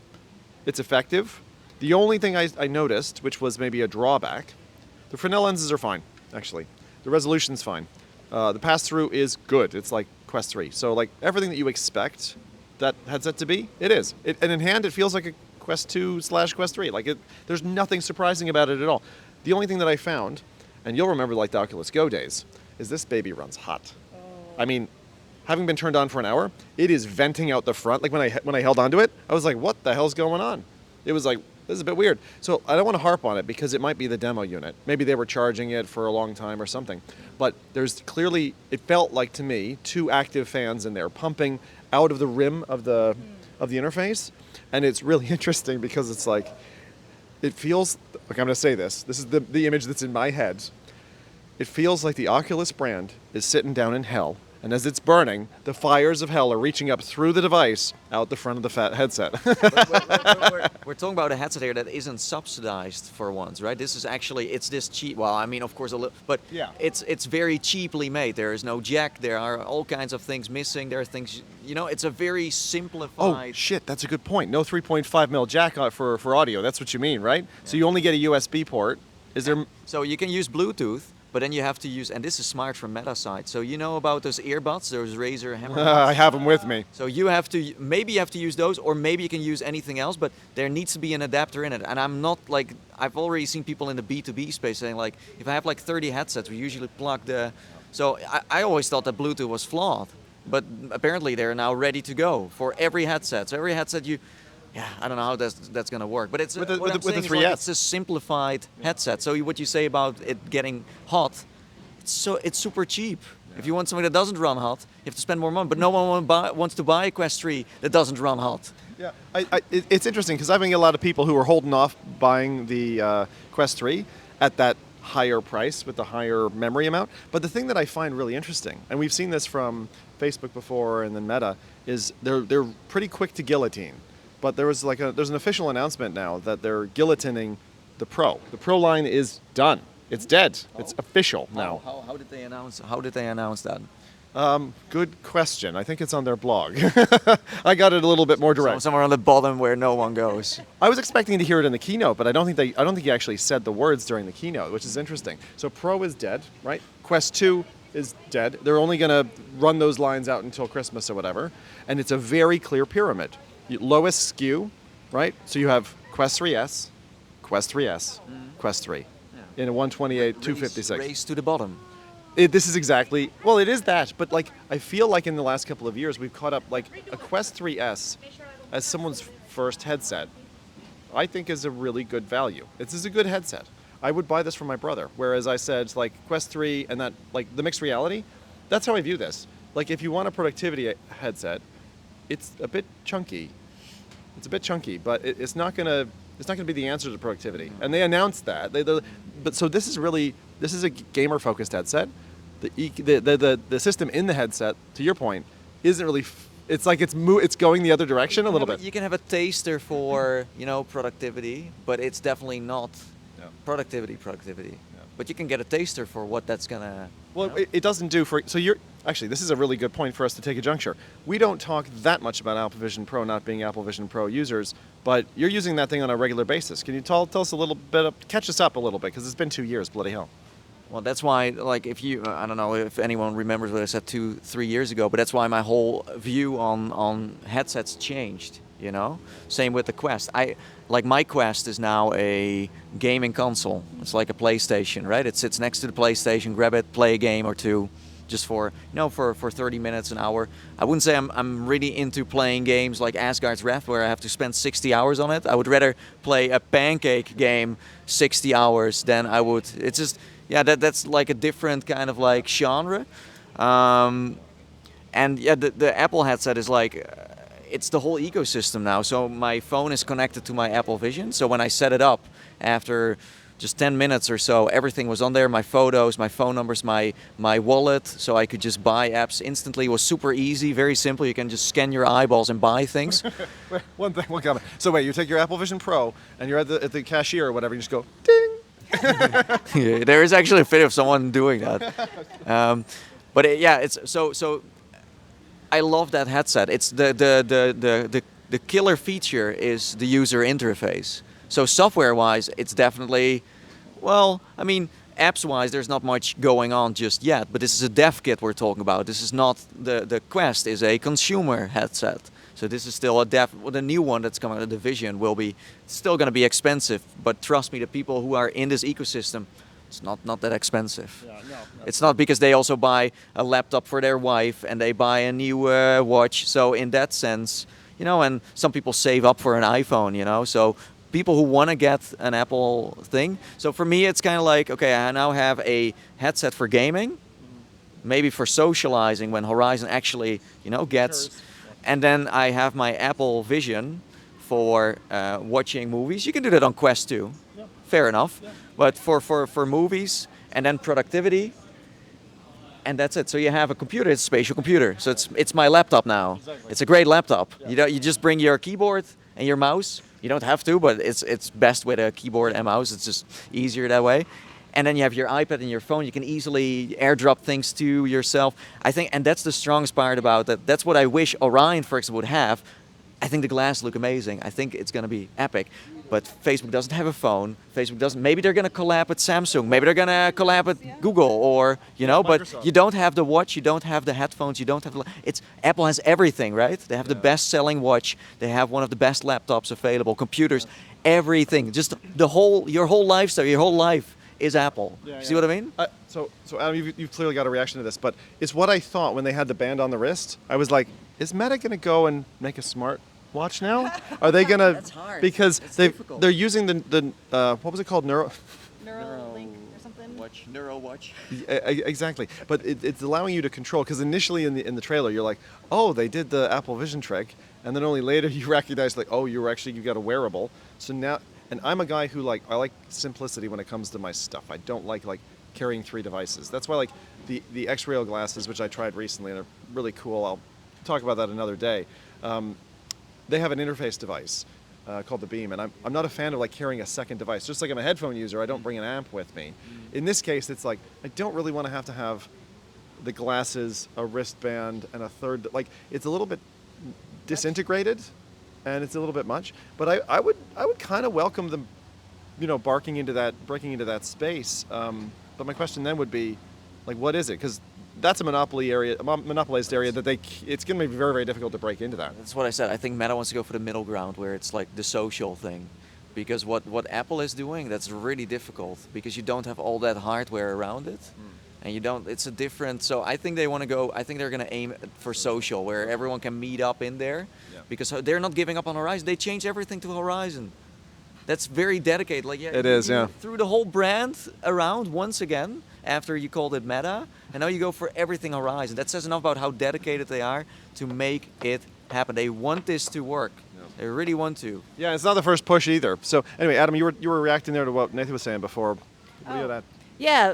effective. The only thing I noticed, which was maybe a drawback, the Fresnel lenses are fine, actually. The resolution's fine. The pass-through is good. It's like Quest 3. So like everything that you expect that headset to be, it is. And in hand, it feels like a Quest 2/Quest 3. Like there's nothing surprising about it at all. The only thing that I found, and you'll remember like the Oculus Go days, is this baby runs hot. I mean, having been turned on for an hour, it is venting out the front. Like when I held onto it, I was like, what the hell's going on? It was like, this is a bit weird. So I don't want to harp on it because it might be the demo unit. Maybe they were charging it for a long time or something. But there's clearly, it felt like to me, 2 active fans in there pumping out of the rim of the interface. And it's really interesting because it's like, it feels, like I'm going to say this is the image that's in my head. It feels like the Oculus brand is sitting down in hell. And as it's burning, the fires of hell are reaching up through the device out the front of the fat headset.
We're talking about a headset here that isn't subsidized for once, right? This is actually, it's this cheap. Well, I mean, of course, but
Yeah.
it's very cheaply made. There is no jack. There are all kinds of things missing. There are things, it's a very simplified.
Oh, shit, that's a good point. No 3.5 mil jack for audio. That's what you mean, right? Yeah. So you only get a USB port. Is there...
So you can use Bluetooth. But then you have to use, and this is smart from Meta side. So you know about those earbuds, those Razer Hammer buds?
I have them with me.
So maybe you have to use those, or maybe you can use anything else, but there needs to be an adapter in it. And I'm not like, I've already seen people in the B2B space saying like, if I have like 30 headsets, we usually plug the, so I always thought that Bluetooth was flawed, but apparently they're now ready to go for every headset. So every headset I don't know how that's going to work, but it's
with the
3S.
S.
It's a simplified headset. So what you say about it getting hot, it's super cheap. Yeah. If you want something that doesn't run hot, you have to spend more money. But no one wants to buy a Quest 3 that doesn't run hot.
Yeah, it's interesting because I've been getting a lot of people who are holding off buying the Quest 3 at that higher price with the higher memory amount. But the thing that I find really interesting, and we've seen this from Facebook before and then Meta, is they're pretty quick to guillotine. But there's an official announcement now that they're guillotining the Pro. The Pro line is done. It's dead. Oh. It's official now.
How did they announce that?
Good question. I think it's on their blog. I got it a little bit more direct.
Somewhere on the bottom where no one goes.
I was expecting to hear it in the keynote, but I don't think he actually said the words during the keynote, which is interesting. So Pro is dead, right? Quest 2 is dead. They're only going to run those lines out until Christmas or whatever, and it's a very clear pyramid. Lowest SKU, right? So you have Quest 3S, Quest 3S, Quest 3 in a 128, 256.
Race to the bottom.
This is exactly, well, it is that, but like I feel like in the last couple of years we've caught up, like a Quest 3S as someone's first headset, I think is a really good value. This is a good headset. I would buy this for my brother. Whereas I said like Quest 3 and that like the mixed reality, that's how I view this. Like if you want a productivity headset, it's a bit chunky. It's a bit chunky, but it's not gonna be the answer to productivity. And they announced that. But so this is a gamer focused headset. The system in the headset, to your point, isn't really. It's like it's going the other direction a little bit.
You can have a taster for productivity, but it's definitely not productivity. Yeah. But you can get a taster for what that's gonna.
Well, it doesn't do for. So you're actually, this is a really good point for us to take a juncture. We don't talk that much about Apple Vision Pro not being Apple Vision Pro users, but you're using that thing on a regular basis. Can you tell us a little bit, catch us up a little bit, because it's been 2 years, bloody hell.
Well, that's why, like, if you, I don't know if anyone remembers what I said 2-3 years ago, but that's why my whole view on headsets changed, Same with the Quest. My Quest is now a gaming console. It's like a PlayStation, right? It sits next to the PlayStation, grab it, play a game or two, just for 30 minutes, an hour. I wouldn't say I'm really into playing games like Asgard's Wrath, where I have to spend 60 hours on it. I would rather play a pancake game 60 hours than I would, it's just, that's like a different kind of like genre. The Apple headset is like, it's the whole ecosystem now. So my phone is connected to my Apple Vision. So when I set it up, after just 10 minutes or so, everything was on there. My photos, my phone numbers, my wallet. So I could just buy apps instantly. It was super easy, very simple. You can just scan your eyeballs and buy things.
One comment. So wait, you take your Apple Vision Pro and you're at the cashier or whatever, and you just go, ding.
Yeah, there is actually a video of someone doing that. It's so. I love that headset. It's the killer feature is the user interface. So software-wise, it's definitely, apps-wise, there's not much going on just yet. But this is a dev kit we're talking about. This is not the Quest is a consumer headset. So this is still the new one that's coming out of the Vision will be still going to be expensive. But trust me, the people who are in this ecosystem, it's not that expensive.
Yeah, no.
It's not because they also buy a laptop for their wife and they buy a new watch. So in that sense, and some people save up for an iPhone, So people who want to get an Apple thing. So for me, it's kind of like, okay, I now have a headset for gaming, maybe for socializing when Horizon actually, gets. And then I have my Apple Vision for watching movies. You can do that on Quest too. Yeah. Fair enough. Yeah. But for movies and then productivity, and that's it. So you have a computer, it's a spatial computer. So it's my laptop now. Exactly. It's a great laptop. Yeah. You just bring your keyboard and your mouse. You don't have to, but it's best with a keyboard and mouse. It's just easier that way. And then you have your iPad and your phone. You can easily airdrop things to yourself. I think, and that's the strongest part about that. That's what I wish Orion, for example, would have. I think the glasses look amazing. I think it's going to be epic. But Facebook doesn't have a phone. Facebook doesn't. Maybe they're going to collab with Samsung. Maybe they're going to collab with Google, or but you don't have the watch. You don't have the headphones. You don't have Apple has everything, right? They have the best-selling watch. They have one of the best laptops available. Computers, everything. Just your whole lifestyle, your whole life is Apple. See what I mean?
So Adam, you've clearly got a reaction to this, but it's what I thought when they had the band on the wrist. I was like, is Meta going to go and make a smart watch now? Are they going to?
That's hard.
Because they're using the what was it called?
Neuralink or something.
Neuro watch.
Exactly, but it's allowing you to control. Because initially in the trailer, you're like, oh, they did the Apple Vision trick, and then only later you recognize like, oh, you got a wearable. So now. And I'm a guy who I like simplicity when it comes to my stuff. I don't like carrying 3 devices. That's why the X-Rail glasses, which I tried recently and are really cool. I'll talk about that another day. They have an interface device called the Beam, and I'm not a fan of carrying a second device. Just like I'm a headphone user, I don't bring an amp with me. In this case, it's I don't really want to have the glasses, a wristband, and a third. It's a little bit disintegrated. And it's a little bit much, but I would kind of welcome them, breaking into that space. But my question then would be, what is it? Because that's a monopolized area that it's going to be very, very difficult to break into that.
That's what I said. I think Meta wants to go for the middle ground where it's like the social thing, because what Apple is doing, that's really difficult because you don't have all that hardware around it. And you don't. It's a different. So I think they want to go. I think they're going to aim for social, where everyone can meet up in there, because they're not giving up on Horizon. They changed everything to Horizon. That's very dedicated. Like
It is, yeah.
Threw the whole brand around once again after you called it Meta, and now you go for everything Horizon. That says enough about how dedicated they are to make it happen. They want this to work. They really want to.
Yeah, it's not the first push either. So anyway, Adam, you were reacting there to what Nathie was saying before. What do you got?
Yeah,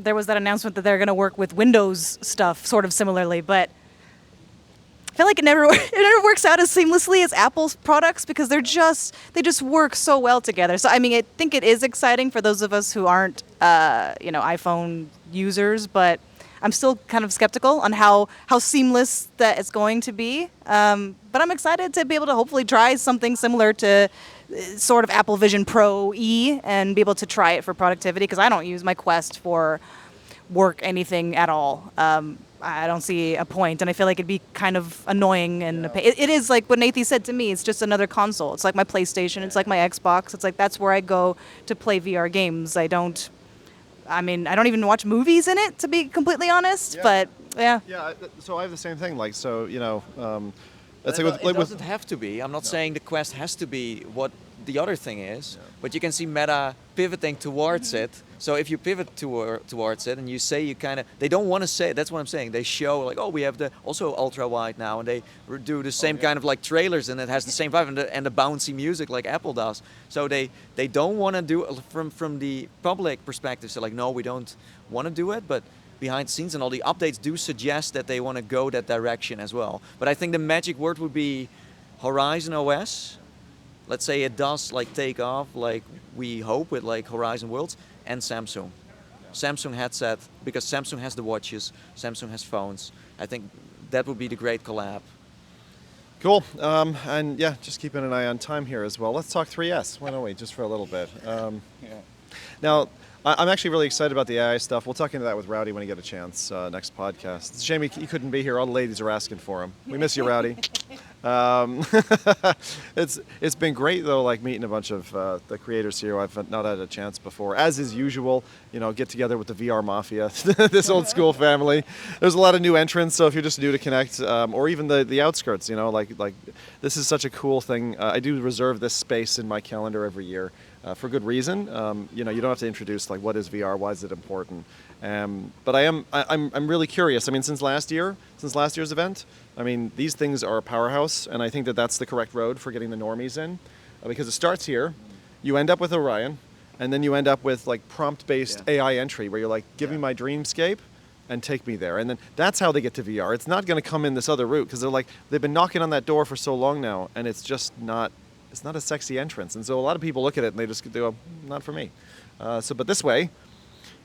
there was that announcement that they're going to work with Windows stuff, sort of similarly, but I feel like it never works out as seamlessly as Apple's products because they just work so well together. So I mean, I think it is exciting for those of us who aren't iPhone users, but I'm still kind of skeptical on how seamless that it's going to be. But I'm excited to be able to hopefully try something similar to sort of Apple Vision Pro E and be able to try it for productivity because I don't use my Quest for work anything at all. I don't see a point, and I feel like it'd be kind of annoying. And it is like what Nathie said to me. It's just another console. It's like my PlayStation. It's like my Xbox. It's like that's where I go to play VR games. I don't even watch movies in it, to be completely honest.
Yeah.
But yeah.
Yeah, so I have the same thing. Like, so let's say
It doesn't have to be. I'm not saying the Quest has to be what the other thing is, but you can see Meta pivoting towards it. So if you pivot towards it and you say they don't want to say, that's what I'm saying. They show like, oh, we have the also ultra wide now, and they do the same kind of like trailers, and it has the same vibe and the bouncy music like Apple does. So they don't want to do from the public perspective. So like, no, we don't want to do it, but behind the scenes and all the updates do suggest that they want to go that direction as well. But I think the magic word would be Horizon OS. Let's say it does like take off like we hope with like Horizon Worlds, and Samsung. Samsung headset, because Samsung has the watches, Samsung has phones. I think that would be the great collab.
Cool. And yeah, just keeping an eye on time here as well. Let's talk 3S. Why don't we, just for a little bit? Now, I'm actually really excited about the AI stuff. We'll talk into that with Rowdy when he get a chance next podcast. It's a shame he couldn't be here. All the ladies are asking for him. We miss you, Rowdy. It's been great though, like meeting a bunch of the creators here. I've not had a chance before, as is usual. Get together with the VR mafia, this old school family. There's a lot of new entrants, so if you're just new to Connect, or even the outskirts, like this is such a cool thing. I do reserve this space in my calendar every year. For good reason. You don't have to introduce like what is VR, why is it important. But I'm really curious. I mean, since last year's event, I mean, these things are a powerhouse, and I think that that's the correct road for getting the normies in, because it starts here. You end up with Orion, and then you end up with like prompt-based AI entry, where you're like, give me my dreamscape, and take me there. And then that's how they get to VR. It's not going to come in this other route, because they've been knocking on that door for so long now, and it's just not. It's not a sexy entrance, and so a lot of people look at it and they just go, "Not for me." But this way,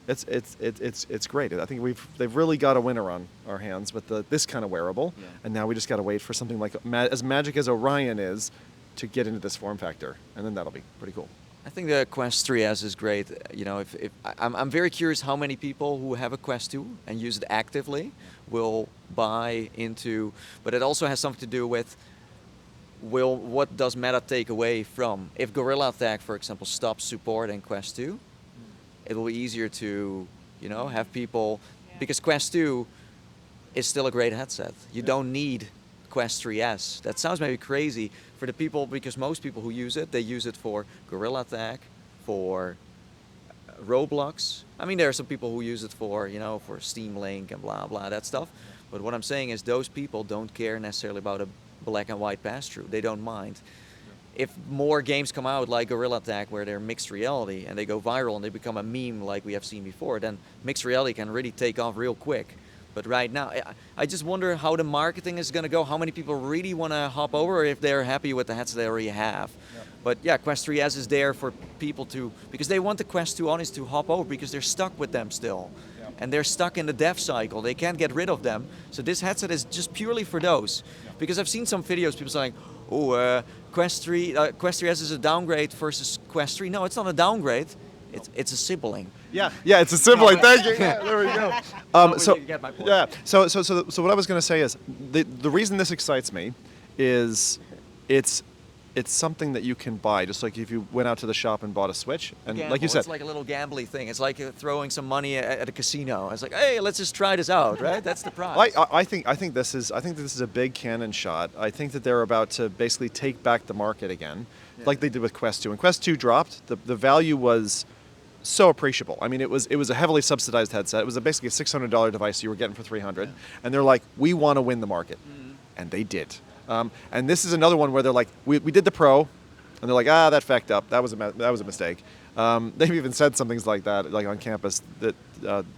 it's great. I think they've really got a winner on our hands with this kind of wearable, and now we just got to wait for something like as magic as Orion is to get into this form factor, and then that'll be pretty cool.
I think the Quest 3S is great. If I'm very curious how many people who have a Quest 2 and use it actively will buy into, but it also has something to do with. What does Meta take away from? If Gorilla Tag, for example, stops supporting Quest 2, it will be easier to, have people, because Quest 2 is still a great headset. You don't need Quest 3S. That sounds maybe crazy for the people, because most people who use it, they use it for Gorilla Tag, for Roblox. I mean, there are some people who use it for, for Steam Link and blah, blah, that stuff. But what I'm saying is those people don't care necessarily about a black and white pass-through. They don't mind. If more games come out like Gorilla Tag, where they're mixed reality and they go viral and they become a meme like we have seen before, then mixed reality can really take off real quick. But right now, I just wonder how the marketing is going to go, how many people really want to hop over, or if they're happy with the headset they already have. But yeah, Quest 3S is there for people because they want the Quest 2 owners to hop over because they're stuck with them still. And they're stuck in the dev cycle. They can't get rid of them. So this headset is just purely for those. Because I've seen some videos, people saying, Quest 3S is a downgrade versus Quest 3. No, it's not a downgrade. It's a sibling.
Yeah, it's a sibling. Thank you. Yeah, there we go.
You get my point.
Yeah. So what I was going to say is the reason this excites me is it's something that you can buy, just like if you went out to the shop and bought a Switch, and like you said,
it's like a little gambly thing. It's like throwing some money at a casino. It's like, hey, let's just try this out, right? That's the prize.
I think this is a big cannon shot. I think that they're about to basically take back the market again, like they did with Quest 2. When Quest 2 dropped, the value was so appreciable. I mean, it was a heavily subsidized headset. It was basically a $600 device you were getting for $300, and they're like, we want to win the market, and they did. And this is another one where they're like, we did the Pro, and they're like, that fecked up. That was a mistake. They've even said some things like that, like on campus, that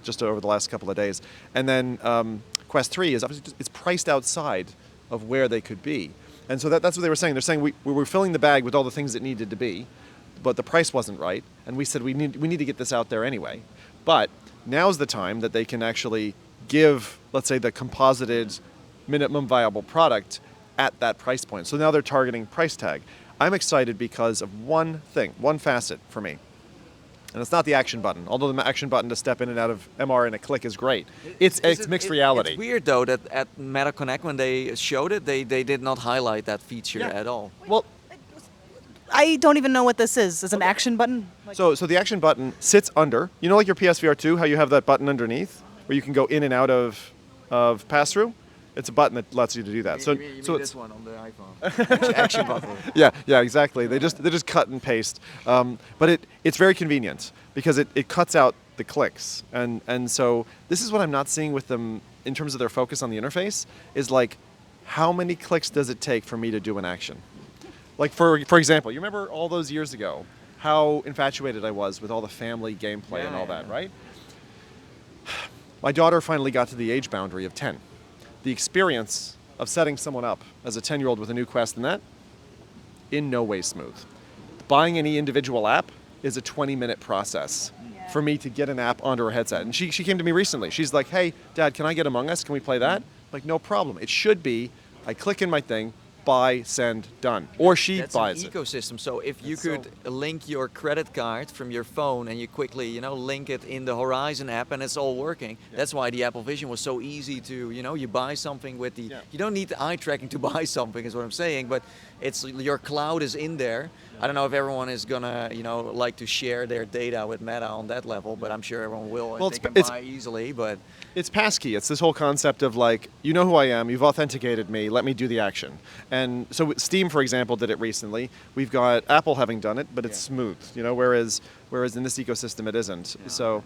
just over the last couple of days. And then Quest 3 is obviously it's priced outside of where they could be. And so that's what they were saying. They're saying we were filling the bag with all the things it needed to be, but the price wasn't right. And we said we need to get this out there anyway. But now's the time that they can actually give, let's say, the composited minimum viable product at that price point. So now they're targeting price tag. I'm excited because of one thing, one facet for me. And it's not the action button, although the action button to step in and out of MR in a click is great. It's mixed reality.
It's weird, though, that at Meta Connect, when they showed it, they did not highlight that feature at all.
Well,
I don't even know what this is. Is an action button?
so the action button sits under, you know, like your PSVR 2, how you have that button underneath where you can go in and out of pass-through? It's a button that lets you to do that.
You mean this one on the iPhone. Action button.
Yeah, exactly. They just cut and paste. But it's very convenient because it cuts out the clicks. And so this is what I'm not seeing with them in terms of their focus on the interface is like, how many clicks does it take for me to do an action? Like for example, you remember all those years ago how infatuated I was with all the family gameplay and all that, right? My daughter finally got to the age boundary of 10. The experience of setting someone up as a 10-year-old with a new Quest and that, in no way smooth. Buying any individual app is a 20-minute process for me to get an app onto her headset. And she came to me recently. She's like, hey, Dad, can I get Among Us? Can we play that? Like, no problem. It should be, I click in my thing, buy, send, done. Or she buys it.
That's an ecosystem. So if you could link your credit card from your phone and you quickly, link it in the Horizon app and it's all working. Yeah. That's why the Apple Vision was so easy to, you buy something with the, you don't need the eye tracking to buy something is what I'm saying, but it's your cloud is in there. I don't know if everyone is gonna, like to share their data with Meta on that level, but I'm sure everyone will.
Well,
they can buy easily, but
it's passkey. It's this whole concept of like, you know who I am, you've authenticated me, let me do the action. And so Steam, for example, did it recently. We've got Apple having done it, but it's smooth, whereas in this ecosystem it isn't. Yeah. So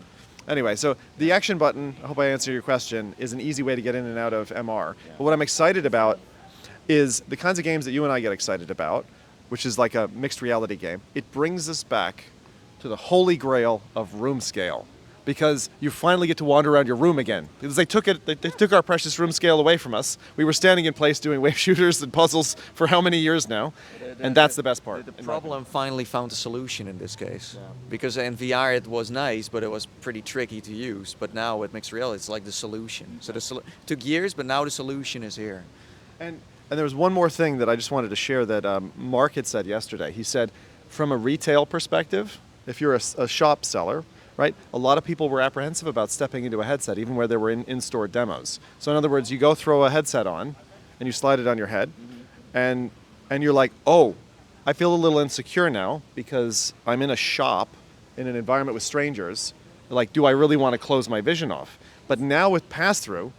anyway, so the action button, I hope I answer your question, is an easy way to get in and out of MR. Yeah. But what I'm excited about is the kinds of games that you and I get excited about, which is like a mixed reality game. It brings us back to the holy grail of room scale, because you finally get to wander around your room again. Because they took our precious room scale away from us. We were standing in place doing wave shooters and puzzles for how many years now? And that's the best part.
The problem finally found a solution in this case. Yeah. Because in VR it was nice, but it was pretty tricky to use. But now with mixed reality, it's like the solution. So it took years, but now the solution is here.
And there was one more thing that I just wanted to share that Mark had said yesterday. He said, from a retail perspective, if you're a shop seller, right, a lot of people were apprehensive about stepping into a headset, even where there were in-store demos. So in other words, you go throw a headset on, and you slide it on your head, and you're like, oh, I feel a little insecure now because I'm in a shop in an environment with strangers. Like, do I really want to close my vision off? But now with pass-through,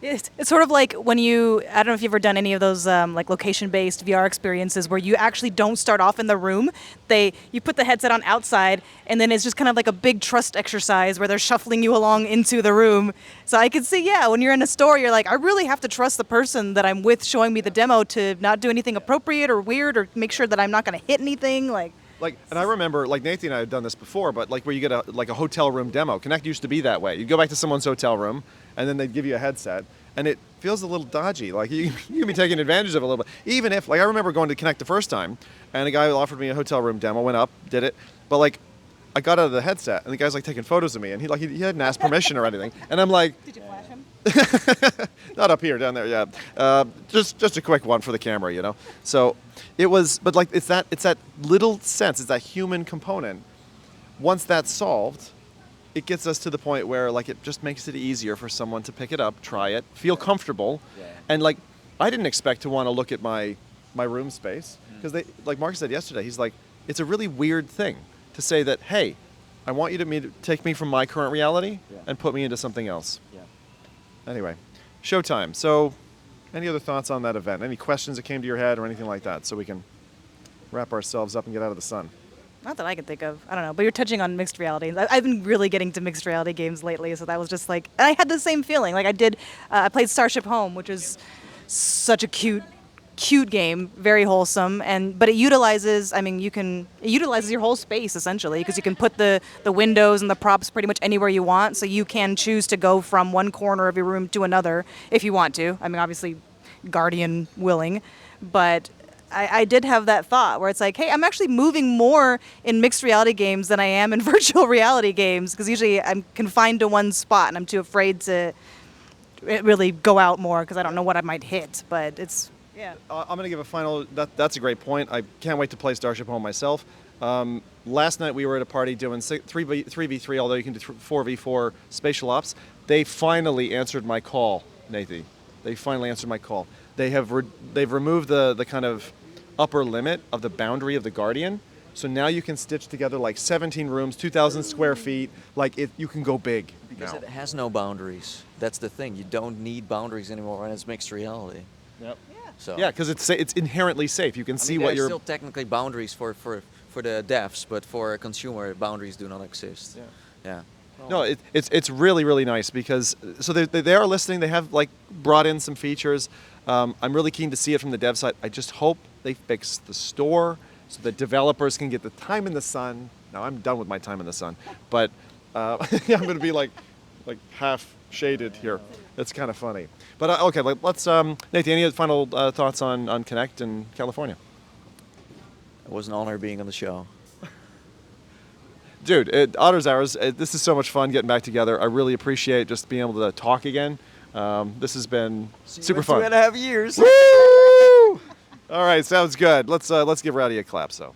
it's sort of like when I don't know if you've ever done any of those like location-based VR experiences where you actually don't start off in the room. You put the headset on outside, and then it's just kind of like a big trust exercise where they're shuffling you along into the room. So I could see, when you're in a store, you're like, I really have to trust the person that I'm with showing me the demo to not do anything appropriate or weird or make sure that I'm not going to hit anything.
And I remember, Nathie and I have done this before, but where you get a hotel room demo. Connect used to be that way. You'd go back to someone's hotel room, and then they'd give you a headset, and it feels a little dodgy. Like, you can be taking advantage of it a little bit. Even if, I remember going to Connect the first time, and a guy offered me a hotel room demo, went up, did it, but, I got out of the headset, and the guy's, taking photos of me, and he hadn't asked permission or anything, and I'm like...
Did you flash him?
Not up here, down there, yeah. Just a quick one for the camera, So it was, but it's that little sense, it's that human component. Once that's solved, it gets us to the point where it just makes it easier for someone to pick it up, try it, feel comfortable, and I didn't expect to want to look at my room space because they, like Mark said yesterday, he's like, it's a really weird thing to say that, hey, I want you to take me from my current reality and put me into something else. Yeah. Anyway, showtime. So, any other thoughts on that event? Any questions that came to your head or anything like that? So we can wrap ourselves up and get out of the sun.
Not that I can think of. I don't know. But you're touching on mixed reality. I've been really getting to mixed reality games lately, so that was just like, and I had the same feeling. Like I played Starship Home, which is such a cute game, very wholesome, but it utilizes. I mean, it utilizes your whole space essentially because you can put the windows and the props pretty much anywhere you want. So you can choose to go from one corner of your room to another if you want to. I mean, obviously, guardian willing, but I did have that thought where it's like, hey, I'm actually moving more in mixed reality games than I am in virtual reality games because usually I'm confined to one spot and I'm too afraid to really go out more because I don't know what I might hit. But it's, yeah.
I'm going to give a final, that's a great point. I can't wait to play Starship Home myself. Last night we were at a party doing 3v3, although you can do 4v4 spatial ops. They finally answered my call, Nathie. They finally answered my call. They've removed the kind of upper limit of the boundary of the Guardian. So now you can stitch together like 17 rooms, 2,000 square feet. Like you can go big.
Because
now.
it has no boundaries. That's the thing. You don't need boundaries anymore when it's mixed reality.
Yep.
So
Yeah, because it's inherently safe. You can see what
there's
you're.
still technically boundaries for the devs, but for a consumer, boundaries do not exist. Yeah.
No, it's really, really nice because so they are listening. They have like brought in some features. I'm really keen to see it from the dev side. I just hope they fix the store so that developers can get the time in the sun. Now I'm done with my time in the sun, but I'm going to be like half shaded here. That's kind of funny. But okay, let's Nathie, any final thoughts on Connect in California?
It was an honor being on the show.
Dude, Otter's Hours, this is so much fun getting back together. I really appreciate just being able to talk again. This has been super fun.
2.5 years.
Woo! All right, sounds good. Let's give Rowdy a clap. So,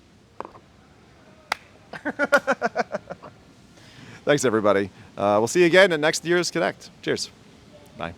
thanks everybody. We'll see you again at next year's Connect. Cheers. Bye.